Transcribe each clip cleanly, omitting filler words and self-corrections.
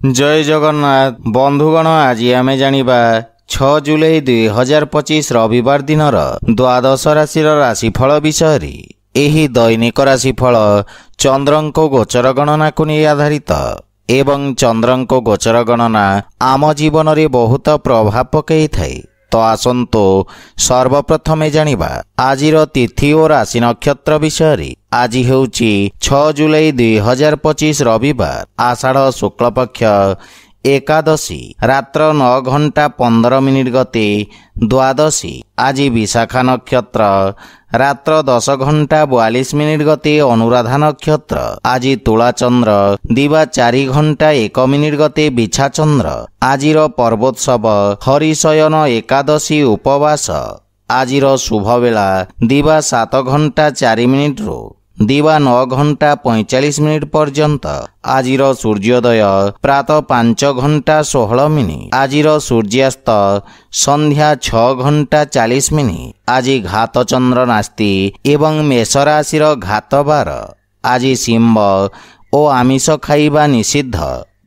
जय जगन्नाथ बंधुगण आज आमे जानिबा 6 जुलाई 2025 रविवार दिनर द्वादश राशि राशिफल विषय। एही दैनिक राशिफल चंद्रंको गोचर गणना को नहीं आधारित एवं चंद्रंको गोचर गणना आम जीवन रे बहुत प्रभाव पकई थाए। तो आसंतो सर्वप्रथमे जानिबा आजिर तिथि और राशि नक्षत्र विषय। आज हेउची 6 जुलाई 2025 रविवार आषाढ़ शुक्ल पक्ष एकादशी रात्र 9:15 गते द्वादशी। आज विशाखा नक्षत्र रात्र 10:42 गते अनुराधा नक्षत्र। आज तुला चंद्र दिवा 4:01 गते बिछा चंद्र। आजिर पर्वोत्सव हरिशयन एकादशी उपवास। आजिर शुभ बेला दिवा 7:04 रु दिवा 9:45 पर्यंत। आजिर सूर्योदय प्रातः 5:16। आजिर सूर्यास्त संध्या 6:40। आज घात चंद्र नास्ति एवं मेष राशिर घात बार। आज सिंह ओ आमिष खाइबा निषिद्ध।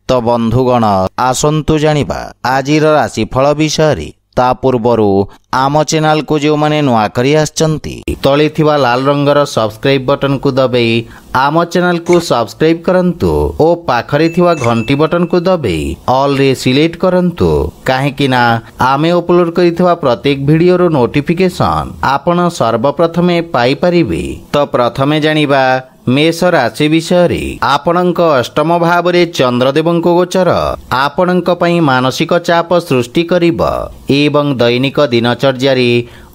तो बंधुगण आसंतु जानिबा आजिर राशिफल विषय। ता पूर्वरु आम चैनल को जो माने नुआ करी आछंती तळे थिबा लाल रंगर सब्सक्राइब बटन को दबाई आम चैनल को सब्सक्राइब करंतु ओ पाखरे थिबा घंटी बटन को दबाई ऑल रे सिलेक्ट करंतु काहेकि ना आमे अपलोड करिथिबा प्रत्येक वीडियो रो नोटिफिकेशन आपण सर्वप्रथमे पाई परिबे। तो प्रथमे जानिबा मेष राशि विषय। आपणक अष्टम भाव रे चंद्रदेवंको गोचर आपणक पई मानसिक चाप सृष्टि करिब एवं दैनिक दिनचर्या रे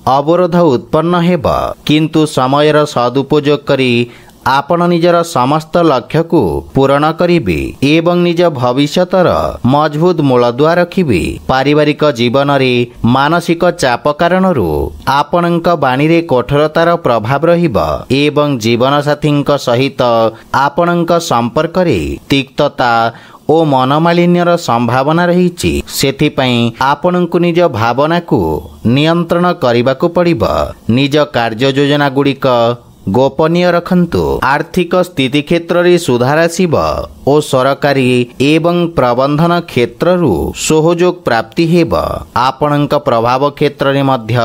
अवरोध उत्पन्न हेब। किंतु समयर सदुपयोग करी आपण निजर समस्त लक्ष्य को पूर्ण करिबे एवं निज भविष्यतर मजबूत मूलदुआ रखिबे। पारिवारिक जीवन रे मानसिक चाप कारणरू आपणक बाणी रे कठोरतार प्रभाव रहिब एवं जीवन साथींक सहित आपणक संपर्क रे तिक्तता ओ मनमालिन्यर संभावना रही। सेथिपई आपणकु निज भावना को नियंत्रण करबाकू पड़िब। निज कार्य योजना गुड़िक गोपनीय रखंतु। आर्थिक स्थिति क्षेत्र रे सुधार आसिब ओ सरकारी एवं प्रबंधन क्षेत्र रु सहयोग प्राप्ति हेब। आपणक प्रभाव क्षेत्र रे मध्य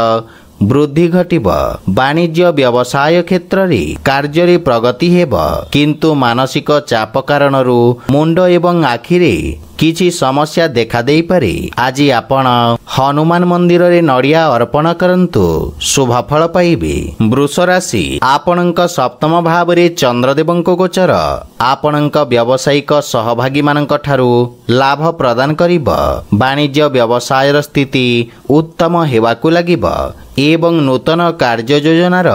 वृद्धि घटिब। वाणिज्य व्यवसाय क्षेत्र रे कार्य रे प्रगति हेब। किंतु मानसिक चाप कारणरू मुंड एवं आखिरे किछि समस्या देखा देई पारे। आज आपण हनुमान मंदिर रे नड़िया अर्पण करंतु शुभ फल पाइबे। वृष राशि आपणक सप्तम भाव रे चंद्रदेवंको गोचर आपणक व्यावसायिक सहभागी मानक ठारू लाभ प्रदान करिब। वाणिज्य व्यवसायर स्थिति उत्तम हेबाकू लागिब एवं नूतन कार्य योजनार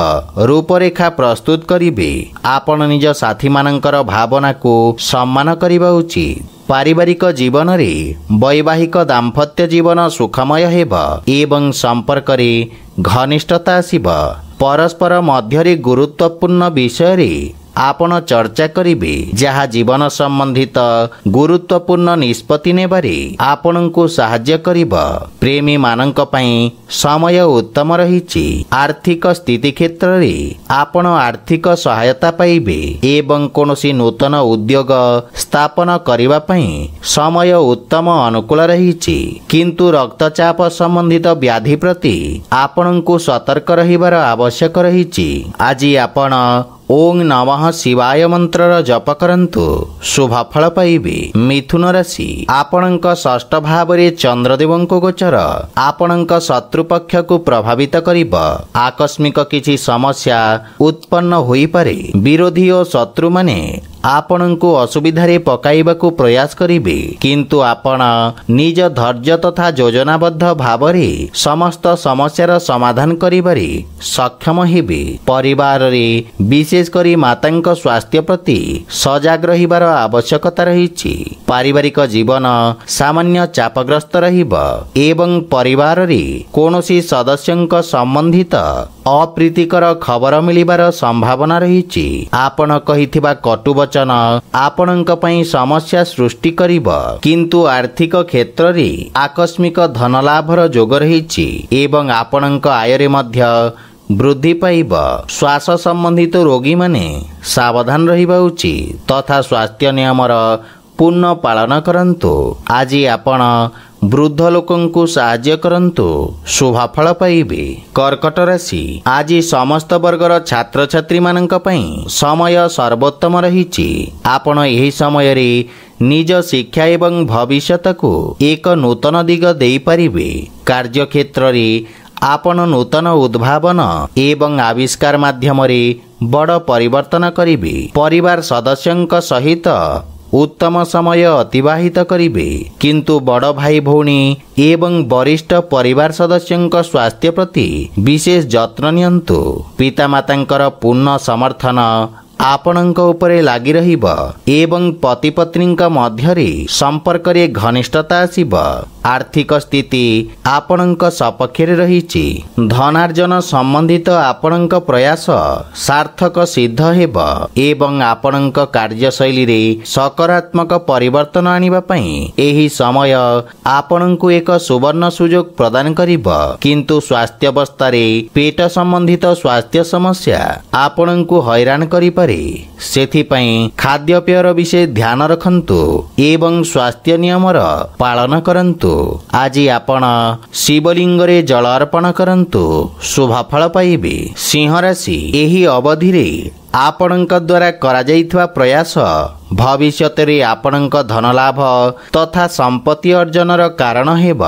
रूपरेखा प्रस्तुत करिबे। आपण निज साथी मानकर भावना को सम्मान करिबा उचित। पारिवारिक जीवन रे वैवाहिक दाम्पत्य जीवन सुखमय हेब एवं संपर्क रे घनिष्ठता आसिब। परस्पर मध्य रे गुरुत्वपूर्ण विषय रे आपण चर्चा करिबे जहा जीवन संबंधित गुरुत्वपूर्ण निष्पत्ति नेबारे आपणको सहाय्य करिब। प्रेमी मानक पई समय उत्तम रहिछि। आर्थिक स्थिति क्षेत्र रे आपण आर्थिक सहायता पाइबे एवं कोनोसी नूतन उद्योग स्थापन करिबा पई समय उत्तम अनुकूल रहिछि। किंतु रक्तचाप संबंधित व्याधि प्रति आपणको सतर्क रहिबार आवश्यक रहिछि। आज आपण ओं नमः शिवाय मंत्र जप करंतु शुभ फल पाइबे। मिथुन राशि आपणक षष्ठ भाव रे चंद्रदेवंको गोचर आपणक शत्रु पक्ष को प्रभावित करिब। आकस्मिक किछि समस्या उत्पन्न होई पारे। विरोधी और शत्रु माने आपणको असुविधारे पकाइबाकू प्रयास करिबे। किंतु आपण निज धैर्य तथा योजनाबद्ध भावरे समस्त समस्यार समाधान करिबारे सक्षम हेबे। परिवार रे विशेष करी मातांक स्वास्थ्य प्रति सजाग रहिबार आवश्यकता रहिछि। पारिवारिक जीवन सामान्य चापग्रस्त रहिब एवं परिवार रे कोनोसी सदस्यंक संबंधित अप्रीतिकर खबर मिलिबार संभावना रहिछि। आपण कहिथिबा कटु वचन आपणक पई समस्या सृष्टि करिब। किंतु आर्थिक क्षेत्र रे आकस्मिक धन लाभर जोग रहिछि एवं आपणक आय रे मध्य वृद्धि पाइब। श्वास संबंधित रोगी माने सावधान रहिबा उचित तथा स्वास्थ्य नियमर ପୂର୍ଣ୍ଣ ପାଳନ କରନ୍ତୁ। ଆଜି ଆପଣ ବୃଦ୍ଧ ଲୋକଙ୍କୁ ସାହାଯ୍ୟ କରନ୍ତୁ, ଶୁଭଫଳ ପାଇବେ। କର୍କଟ ରାଶି, ଆଜି ସମସ୍ତ ବର୍ଗର ଛାତ୍ରଛାତ୍ରୀମାନଙ୍କ ପାଇଁ ସମୟ ସର୍ବୋତ୍ତମ ରହିଛି। ଆପଣ ଏହି ସମୟରେ ନିଜ ଶିକ୍ଷା ଏବଂ ଭବିଷ୍ୟତକୁ ଏକ ନୂତନ ଦିଗ ଦେଇପାରିବେ। କାର୍ଯ୍ୟକ୍ଷେତ୍ରରେ ଆପଣ ନୂତନ ଉଦ୍ଭାବନ ଏବଂ ଆବିଷ୍କାର ମାଧ୍ୟମରେ ବଡ଼ ପରିବର୍ତ୍ତନ କରିବେ। ପରିବାର ସଦସ୍ୟଙ୍କ ସହିତ ଉତ୍ତମ ସମୟ ଅତିବାହିତ କରିବେ, କିନ୍ତୁ ବଡ଼ ଭାଇ ଭଉଣୀ ଏବଂ ବରିଷ୍ଠ ପରିବାର ସଦସ୍ୟଙ୍କ ସ୍ୱାସ୍ଥ୍ୟ ପ୍ରତି ବିଶେଷ ଯତ୍ନ ନିଅନ୍ତୁ। ପିତାମାତାଙ୍କର ପୂର୍ଣ୍ଣ ସମର୍ଥନ ଆପଣଙ୍କ ଉପରେ ଲାଗି ରହିବ ଏବଂ ପତି ପତ୍ନୀଙ୍କ ମଧ୍ୟରେ ସମ୍ପର୍କରେ ଘନିଷ୍ଠତା ଆସିବ। ଆର୍ଥିକ ସ୍ଥିତି ଆପଣଙ୍କ ସପକ୍ଷରେ ରହିଛି। ଧନାର୍ଜନ ସମ୍ବନ୍ଧିତ ଆପଣଙ୍କ ପ୍ରୟାସ ସାର୍ଥକ ସିଦ୍ଧ ହେବ ଏବଂ ଆପଣଙ୍କ କାର୍ଯ୍ୟଶୈଳୀରେ ସକାରାତ୍ମକ ପରିବର୍ତ୍ତନ ଆଣିବା ପାଇଁ ଏହି ସମୟ ଆପଣଙ୍କୁ ଏକ ସୁବର୍ଣ୍ଣ ସୁଯୋଗ ପ୍ରଦାନ କରିବ। କିନ୍ତୁ ସ୍ୱାସ୍ଥ୍ୟାବସ୍ଥାରେ ପେଟ ସମ୍ବନ୍ଧିତ ସ୍ୱାସ୍ଥ୍ୟ ସମସ୍ୟା ଆପଣଙ୍କୁ ହଇରାଣ କରିପାରେ। ସେଥିପାଇଁ ଖାଦ୍ୟପେୟର ବିଷୟ ଧ୍ୟାନ ରଖନ୍ତୁ ଏବଂ ସ୍ୱାସ୍ଥ୍ୟ ନିୟମର ପାଳନ କରନ୍ତୁ। ଆଜି ଆପଣ ଶିବଲିଙ୍ଗରେ ଜଳ ଅର୍ପଣ କରନ୍ତୁ, ଶୁଭଫଳ ପାଇବେ। ସିଂହ ରାଶି, ଏହି ଅବଧିରେ ଆପଣଙ୍କ ଦ୍ୱାରା କରାଯାଇଥିବା ପ୍ରୟାସ ଭବିଷ୍ୟତରେ ଆପଣଙ୍କ ଧନଲାଭ ତଥା ସମ୍ପତ୍ତି ଅର୍ଜନର କାରଣ ହେବ।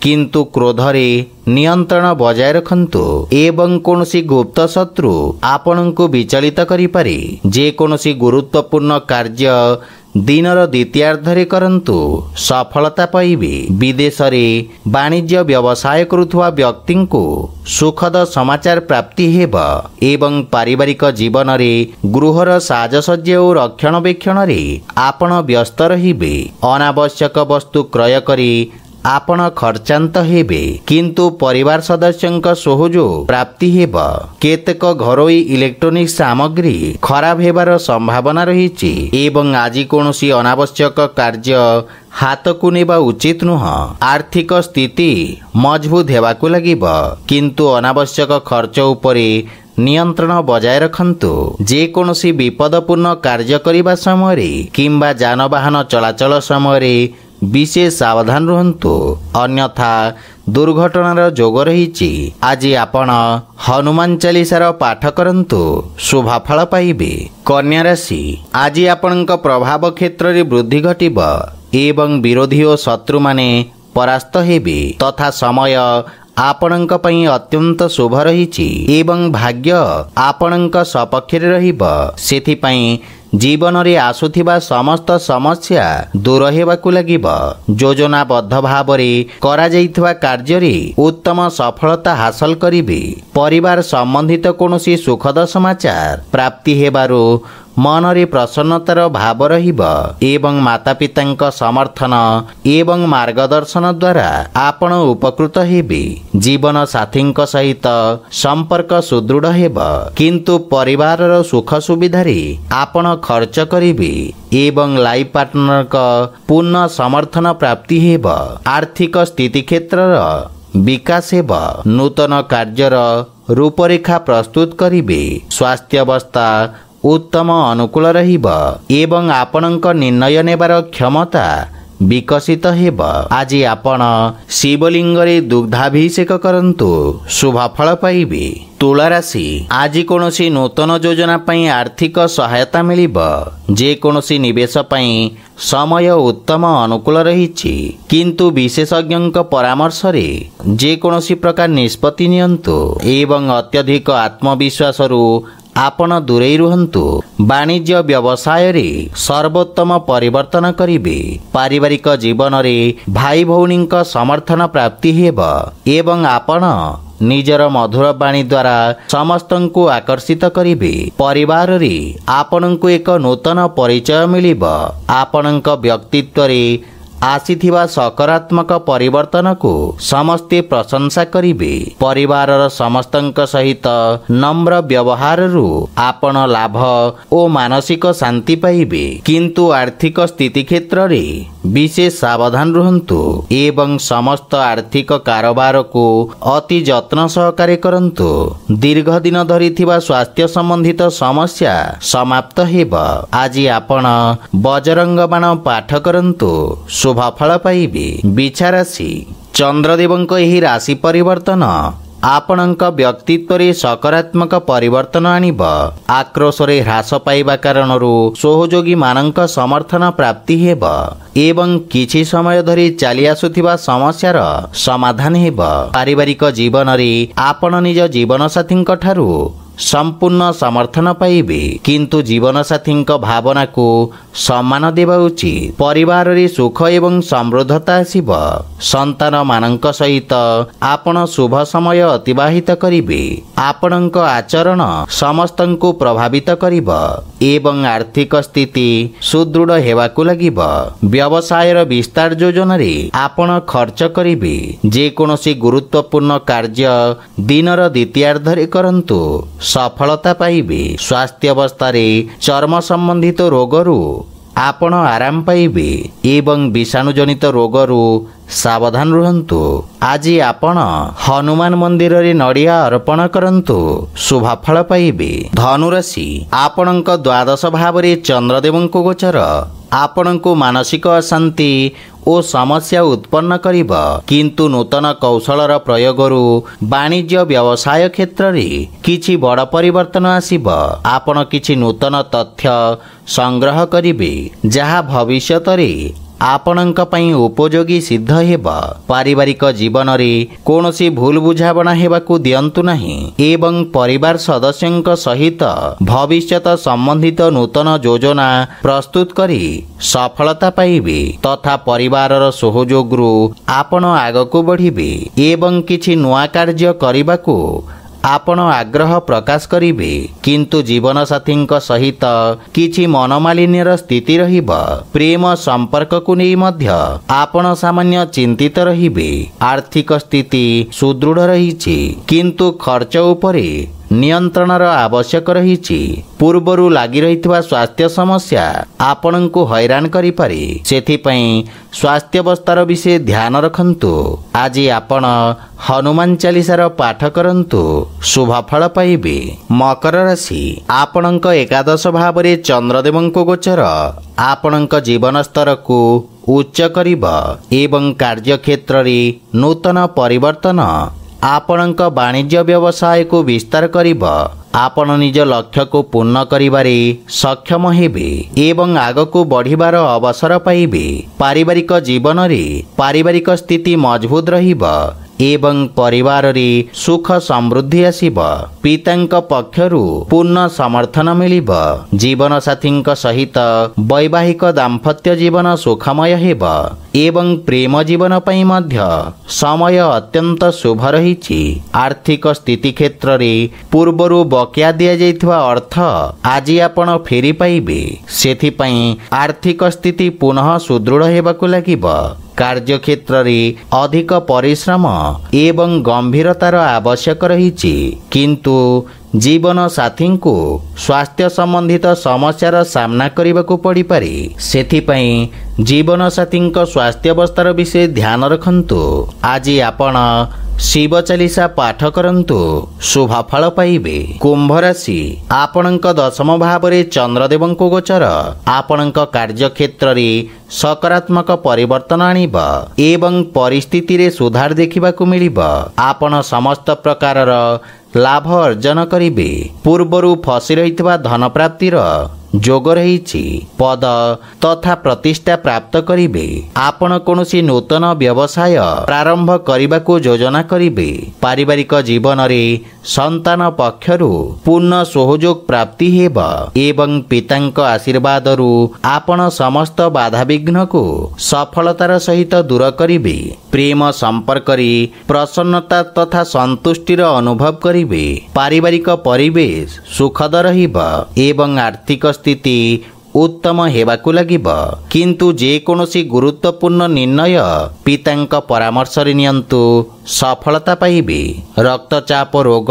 କିନ୍ତୁ କ୍ରୋଧରେ ନିୟନ୍ତ୍ରଣ ବଜାୟ ରଖନ୍ତୁ ଏବଂ କୌଣସି ଗୁପ୍ତ ଶତ୍ରୁ ଆପଣଙ୍କୁ ବିଚଳିତ କରିପାରେ। ଯେକୌଣସି ଗୁରୁତ୍ୱପୂର୍ଣ୍ଣ କାର୍ଯ୍ୟ ଦିନର ଦ୍ୱିତୀୟାର୍ଦ୍ଧରେ କରନ୍ତୁ, ସଫଳତା ପାଇବେ। ବିଦେଶରେ ବାଣିଜ୍ୟ ବ୍ୟବସାୟ କରୁଥିବା ବ୍ୟକ୍ତିଙ୍କୁ ସୁଖଦ ସମାଚାର ପ୍ରାପ୍ତି ହେବ ଏବଂ ପାରିବାରିକ ଜୀବନରେ ଗୃହର ସାଜସଜ୍ଜା ଓ ରକ୍ଷଣାବେକ୍ଷଣରେ ଆପଣ ବ୍ୟସ୍ତ ରହିବେ। ଅନାବଶ୍ୟକ ବସ୍ତୁ କ୍ରୟ କରି ଆପଣ ଖର୍ଚ୍ଚାନ୍ତ ହେବେ, କିନ୍ତୁ ପରିବାର ସଦସ୍ୟଙ୍କ ସହଯୋଗ ପ୍ରାପ୍ତି ହେବ। କେତେକ ଘରୋଇ ଇଲେକ୍ଟ୍ରୋନିକ୍ସ ସାମଗ୍ରୀ ଖରାପ ହେବାର ସମ୍ଭାବନା ରହିଛି ଏବଂ ଆଜି କୌଣସି ଅନାବଶ୍ୟକ କାର୍ଯ୍ୟ ହାତକୁ ନେବା ଉଚିତ ନୁହଁ। ଆର୍ଥିକ ସ୍ଥିତି ମଜବୁତ ହେବାକୁ ଲାଗିବ, କିନ୍ତୁ ଅନାବଶ୍ୟକ ଖର୍ଚ୍ଚ ଉପରେ ନିୟନ୍ତ୍ରଣ ବଜାୟ ରଖନ୍ତୁ। ଯେକୌଣସି ବିପଦପୂର୍ଣ୍ଣ କାର୍ଯ୍ୟ କରିବା ସମୟରେ କିମ୍ବା ଯାନବାହନ ଚଳାଚଳ ସମୟରେ ବିଶେଷ ସାବଧାନ ରୁହନ୍ତୁ, ଅନ୍ୟଥା ଦୁର୍ଘଟଣାର ଯୋଗ ରହିଛି। ଆଜି ଆପଣ ହନୁମାନ ଚାଳିଶାର ପାଠ କରନ୍ତୁ, ଶୁଭଫଳ ପାଇବେ। କନ୍ୟା ରାଶି, ଆଜି ଆପଣଙ୍କ ପ୍ରଭାବ କ୍ଷେତ୍ରରେ ବୃଦ୍ଧି ଘଟିବ ଏବଂ ବିରୋଧୀ ଓ ଶତ୍ରୁମାନେ ପରାସ୍ତ ହେବେ ତଥା ସମୟ ଆପଣଙ୍କ ପାଇଁ ଅତ୍ୟନ୍ତ ଶୁଭ ରହିଛି ଏବଂ ଭାଗ୍ୟ ଆପଣଙ୍କ ସପକ୍ଷରେ ରହିବ। ସେଥିପାଇଁ ଜୀବନରେ ଆସୁଥିବା ସମସ୍ତ ସମସ୍ୟା ଦୂର ହେବାକୁ ଲାଗିବ। ଯୋଜନାବଦ୍ଧ ଭାବରେ କରାଯାଇଥିବା କାର୍ଯ୍ୟରେ ଉତ୍ତମ ସଫଳତା ହାସଲ କରିବେ। ପରିବାର ସମ୍ବନ୍ଧିତ କୌଣସି ସୁଖଦ ସମାଚାର ପ୍ରାପ୍ତି ହେବାରୁ ମନରେ ପ୍ରସନ୍ନତାର ଭାବ ରହିବ ଏବଂ ମାତାପିତାଙ୍କ ସମର୍ଥନ ଏବଂ ମାର୍ଗଦର୍ଶନ ଦ୍ୱାରା ଆପଣ ଉପକୃତ ହେବେ। ଜୀବନ ସାଥୀଙ୍କ ସହିତ ସମ୍ପର୍କ ସୁଦୃଢ଼ ହେବ, କିନ୍ତୁ ପରିବାରର ସୁଖ ସୁବିଧାରେ ଆପଣ ଖର୍ଚ୍ଚ କରିବେ ଏବଂ ଲାଇଫ୍ ପାର୍ଟନରଙ୍କ ପୂର୍ଣ୍ଣ ସମର୍ଥନ ପ୍ରାପ୍ତି ହେବ। ଆର୍ଥିକ ସ୍ଥିତି କ୍ଷେତ୍ରର ବିକାଶ ହେବ। ନୂତନ କାର୍ଯ୍ୟର ରୂପରେଖା ପ୍ରସ୍ତୁତ କରିବେ। ସ୍ୱାସ୍ଥ୍ୟାବସ୍ଥା ଉତ୍ତମ ଅନୁକୂଳ ରହିବ ଏବଂ ଆପଣଙ୍କ ନିର୍ଣ୍ଣୟ ନେବାର କ୍ଷମତା ବିକଶିତ ହେବ। ଆଜି ଆପଣ ଶିବଲିଙ୍ଗରେ ଦୁଗ୍ଧାଭିଷେକ କରନ୍ତୁ, ଶୁଭଫଳ ପାଇବେ। ତୁଳା ରାଶି, ଆଜି କୌଣସି ନୂତନ ଯୋଜନା ପାଇଁ ଆର୍ଥିକ ସହାୟତା ମିଳିବ। ଯେକୌଣସି ନିବେଶ ପାଇଁ ସମୟ ଉତ୍ତମ ଅନୁକୂଳ ରହିଛି, କିନ୍ତୁ ବିଶେଷଜ୍ଞଙ୍କ ପରାମର୍ଶରେ ଯେକୌଣସି ପ୍ରକାର ନିଷ୍ପତ୍ତି ନିଅନ୍ତୁ ଏବଂ ଅତ୍ୟଧିକ ଆତ୍ମବିଶ୍ୱାସରୁ ଆପଣ ଦୂରେଇ ରୁହନ୍ତୁ। ବାଣିଜ୍ୟ ବ୍ୟବସାୟରେ ସର୍ବୋତ୍ତମ ପରିବର୍ତ୍ତନ କରିବେ। ପାରିବାରିକ ଜୀବନରେ ଭାଇ ଭଉଣୀଙ୍କ ସମର୍ଥନ ପ୍ରାପ୍ତି ହେବ ଏବଂ ଆପଣ ନିଜର ମଧୁର ବାଣୀ ଦ୍ୱାରା ସମସ୍ତଙ୍କୁ ଆକର୍ଷିତ କରିବେ। ପରିବାରରେ ଆପଣଙ୍କୁ ଏକ ନୂତନ ପରିଚୟ ମିଳିବ। ଆପଣଙ୍କ ବ୍ୟକ୍ତିତ୍ୱରେ ଆସିଥିବା ସକାରାତ୍ମକ ପରିବର୍ତ୍ତନକୁ ସମସ୍ତେ ପ୍ରଶଂସା କରିବେ। ପରିବାରର ସମସ୍ତଙ୍କ ସହିତ ନମ୍ର ବ୍ୟବହାରରୁ ଆପଣ ଲାଭ ଓ ମାନସିକ ଶାନ୍ତି ପାଇବେ, କିନ୍ତୁ ଆର୍ଥିକ ସ୍ଥିତି କ୍ଷେତ୍ରରେ विशेष सावधान रुहन्तु एवं समस्त आर्थिक कारोबार को अति जत्न सहकारे करन्तु। दीर्घ दिन धरी थिबा स्वास्थ्य संबंधित समस्या समाप्त हेब। आज आपण बजरंग बाण पाठ करन्तु, शुभ फल पाइबे। बिछा राशि चंद्रदेवଙ୍କ ଏହି राशि परिवर्तन आपणଙ୍କ व्यक्तित्वरे सकारात्मक परिवर्तन आनिब। आक्रोशरे ह्रास पाइबा कारणरू सहयोगी मानक समर्थन प्राप्ति हेब एवं किछि समय धरि चली आसुथिबा समस्यार समाधान हेब। पारिवारिक जीवन रे आपण निज जीवन साथीଙ୍କ ठारू संपूर्ण समर्थन पाइबे, किंतु जीवन साथीଙ୍କ भावना को सम्मान देवा उचित। परिवार रे सुख एवं समृद्धता आसिब। संतान मानक सहित आपण शुभ समय अतिबाहित करिबे। आपणଙ୍କ आचरण समस्तଙ୍କୁ प्रभावित करिब एवं आर्थिक स्थिति सुदृढ़ हेबाकु लागिब। व्यवसायर विस्तार योजना रे आपण खर्च करिबे। जे कोनोसी गुरुत्वपूर्ण कार्य दिनर द्वितीयार्धरे करन्तु, सफलता पाइबे। स्वास्थ्य अवस्था रे चर्म संबंधित रोगरू आपण आराम पाइबे एवं विषाणु जनित रोगरू सावधान रुहन्तु। आज आपण हनुमान मंदिर रे नड़िया अर्पण करन्तु, शुभ फल पाइबे। धनुराशि आपणଙ୍କ द्वादश भाव रे चंद्रदेवଙ୍କ गोचर आपणଙ୍କୁ मानसिक अशांति ओ समस्या उत्पन्न करिब, किंतु नूतन कौशलर प्रयोगरू वाणिज्य व्यवसाय क्षेत्र रे किछि बड़ परिवर्तन आसिब। आपण किछि नूतन तथ्य संग्रह करिबे जहा भविष्यत रे आपणଙ୍କ ପାଇଁ उपयोगी सिद्ध हेब। पारिवारिक जीवन रे कोनोसी भूल बुझाबणा हेबाकू दियंतु नाही एवं परिवार सदस्यଙ୍କ सहित भविष्यत संबंधित नूतन योजना प्रस्तुत करी सफलता पाइबे तथा परिवारर सहयोगरू आपण आगकू बढ़िबे एवं किछि नुआ कार्य करिबाकू आपण आग्रह प्रकाश करिबे, किंतु जीवन साथीଙ୍କ सहित किछि मनोमालिन्यर स्थिति रहिब। प्रेम संपर्क को नै मध्य आपण सामान्य चिंतित रहिबे। आर्थिक स्थिति सुदृढ़ रहिछि, किंतु खर्च उपरे नियंत्रणर आवश्यक रहिछि। पूर्वरु लागि रहितबा स्वास्थ्य समस्या आपणଙ୍କୁ हैरान करि पारे, सेथिपई स्वास्थ्य अवस्थार विषय ध्यान रखन्तु। आज आपण हनुमान चालीसार पाठ करन्तु, शुभ फल पाइबे। मकर राशि आपणଙ୍କ एकादश भाव रे चंद्रदेवଙ୍କ गोचर आपणଙ୍କ जीवन स्तर को उच्च करिब एवं कार्य क्षेत्र रे नूतन परिवर्तन आपणଙ୍କ वाणिज्य व्यवसाय को विस्तार करिब। आपण निज लक्ष्य को पूर्ण करिबारे सक्षम हेबे एवं आगको बढ़िबार अवसर पाइबे। पारिवारिक जीवन रे पारिवारिक स्थिति मजबूत रहिब एवं परिवार रे सुख समृद्धि आसिब। पितांक पक्षरु पूर्ण समर्थन मिलिब। जीवन साथींक सहित वैवाहिक दाम्पत्य जीवन सुखमय हेब एवं प्रेम जीवन पई मध्य समय अत्यंत शुभ रहिछि। आर्थिक स्थिति क्षेत्र रे पूर्वरु बकिया दिया जाइथिबा अर्थ आज आपण फेरी पाइबे, सेथिपई आर्थिक स्थिति पुनः सुदृढ़ हेबाकू लागिब। कार्य क्षेत्र रे अधिक परिश्रम एवं गंभीरतार आवश्यक रहिछि, किंतु जीवन साथी को स्वास्थ्य संबंधित समस्यार सामना करबाकू पड़ी पारे, सेथिपई जीवन साथी स्वास्थ्य अवस्थार विषय ध्यान रखन्तु। आज आपण शिव चालीसा पाठ करन्तु, शुभ फल पाइबे। कुंभ राशि आपणଙ୍କ दशम भाव रे चंद्रदेवଙ୍କ गोचर आपणଙ୍କ कार्य क्षेत्र रे सकारात्मक परिवर्तन आनिब एवं परिस्थिति रे सुधार देखिबाकू मिलिब। आपण समस्त प्रकारर लाभ अर्जन करिबे। पूर्वरु फसी रहितबा धन प्राप्तिर जोग रहिछि। पद तथा प्रतिष्ठा प्राप्त करिबे। आपण कोनोसी नूतन व्यवसाय प्रारंभ करिबाकू योजना करिबे। पारिवारिक जीवन रे संतान पक्षरु पूर्ण सहयोग प्राप्ति हेब एवं पितांक आशीर्वादरु आपण समस्त बाधा विघ्न को सफलतार सहित दूर करिबे। प्रेम संपर्क रे प्रसन्नता तथा संतुष्टिर अनुभव करिबे। पारिवारिक परिवेश सुखद रहिब एवं आर्थिक स्थिति उत्तम हेबाकू लागिब, किंतु जे कोनोसी गुरुत्वपूर्ण निर्णय पितांक परामर्श रे नियंतु, सफलता पाइबे। रक्तचाप रोग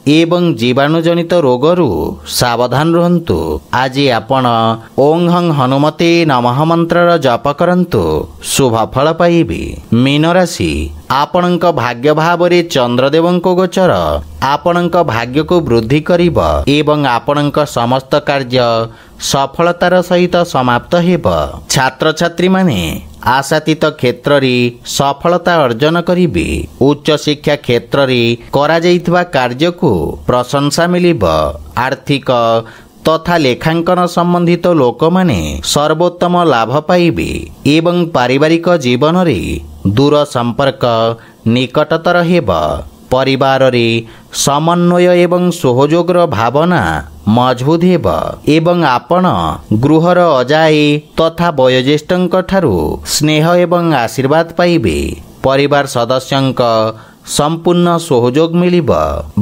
ଏବଂ ଜୀବାଣୁଜନିତ ରୋଗରୁ ସାବଧାନ ରୁହନ୍ତୁ। ଆଜି ଆପଣ ଓଂ ହଂ ହନୁମତେ ନମଃ ମନ୍ତ୍ରର ଜପ କରନ୍ତୁ, ଶୁଭ ଫଳ ପାଇବେ। ମୀନ ରାଶି, ଆପଣଙ୍କ ଭାଗ୍ୟ ଭାବରେ ଚନ୍ଦ୍ରଦେବଙ୍କ ଗୋଚର ଆପଣଙ୍କ ଭାଗ୍ୟକୁ ବୃଦ୍ଧି କରିବ ଏବଂ ଆପଣଙ୍କ ସମସ୍ତ କାର୍ଯ୍ୟ ସଫଳତାର ସହିତ ସମାପ୍ତ ହେବ। ଛାତ୍ରଛାତ୍ରୀମାନେ ଆଶାତୀତ କ୍ଷେତ୍ରରେ ସଫଳତା ଅର୍ଜନ କରିବେ। ଉଚ୍ଚଶିକ୍ଷା କ୍ଷେତ୍ରରେ କରାଯାଇଥିବା କାର୍ଯ୍ୟକୁ ପ୍ରଶଂସା ମିଳିବ। ଆର୍ଥିକ ତଥା ଲେଖାଙ୍କନ ସମ୍ବନ୍ଧିତ ଲୋକମାନେ ସର୍ବୋତ୍ତମ ଲାଭ ପାଇବେ ଏବଂ ପାରିବାରିକ ଜୀବନରେ ଦୂର ସମ୍ପର୍କ ନିକଟତର ହେବ। ପରିବାରରେ ସମନ୍ୱୟ ଏବଂ ସହଯୋଗର ଭାବନା ମଜବୁତ ହେବ ଏବଂ ଆପଣ ଗୃହର ଅଜାଇ ତଥା ବୟୋଜ୍ୟେଷ୍ଠଙ୍କ ଠାରୁ ସ୍ନେହ ଏବଂ ଆଶୀର୍ବାଦ ପାଇବେ। ପରିବାର ସଦସ୍ୟଙ୍କ ସମ୍ପୂର୍ଣ୍ଣ ସହଯୋଗ ମିଳିବ।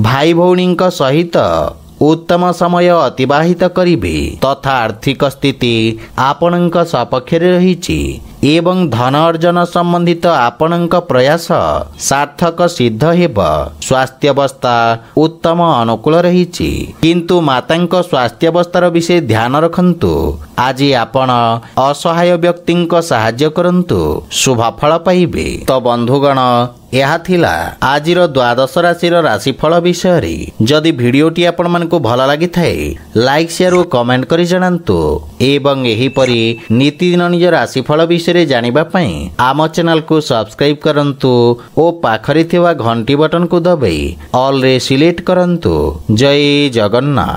ଭାଇ ଭଉଣୀଙ୍କ ସହିତ ଉତ୍ତମ ସମୟ ଅତିବାହିତ କରିବେ ତଥା ଆର୍ଥିକ ସ୍ଥିତି ଆପଣଙ୍କ ସପକ୍ଷରେ ରହିଛି ଏବଂ ଧନ ଅର୍ଜନ ସମ୍ବନ୍ଧିତ ଆପଣଙ୍କ ପ୍ରୟାସ ସାର୍ଥକ ସିଦ୍ଧ ହେବ। ସ୍ୱାସ୍ଥ୍ୟାବସ୍ଥା ଉତ୍ତମ ଅନୁକୂଳ ରହିଛି, କିନ୍ତୁ ମାତାଙ୍କ ସ୍ୱାସ୍ଥ୍ୟାବସ୍ଥାର ବିଷୟ ଧ୍ୟାନ ରଖନ୍ତୁ। ଆଜି ଆପଣ ଅସହାୟ ବ୍ୟକ୍ତିଙ୍କ ସାହାଯ୍ୟ କରନ୍ତୁ, ଶୁଭ ଫଳ ପାଇବେ। ତ ବନ୍ଧୁଗଣ, ଏହା ଥିଲା ଆଜିର ଦ୍ୱାଦଶ ରାଶିର ରାଶିଫଳ ବିଷୟରେ। ଯଦି ଭିଡ଼ିଓଟି ଆପଣମାନଙ୍କୁ ଭଲ ଲାଗିଥାଏ, ଲାଇକ୍, ସେୟାର ଓ କମେଣ୍ଟ କରି ଜଣାନ୍ତୁ ଏବଂ ଏହିପରି ନୀତିଦିନ ନିଜ ରାଶିଫଳ ବିଷୟରେ ଜାଣିବା ପାଇଁ ଆମ ଚ୍ୟାନେଲକୁ ସବସ୍କ୍ରାଇବ୍ କରନ୍ତୁ ଓ ପାଖରେ ଥିବା ଘଣ୍ଟି ବଟନକୁ ଦବାଇ ଅଲ୍ରେ ସିଲେକ୍ଟ କରନ୍ତୁ। ଜୟ ଜଗନ୍ନାଥ।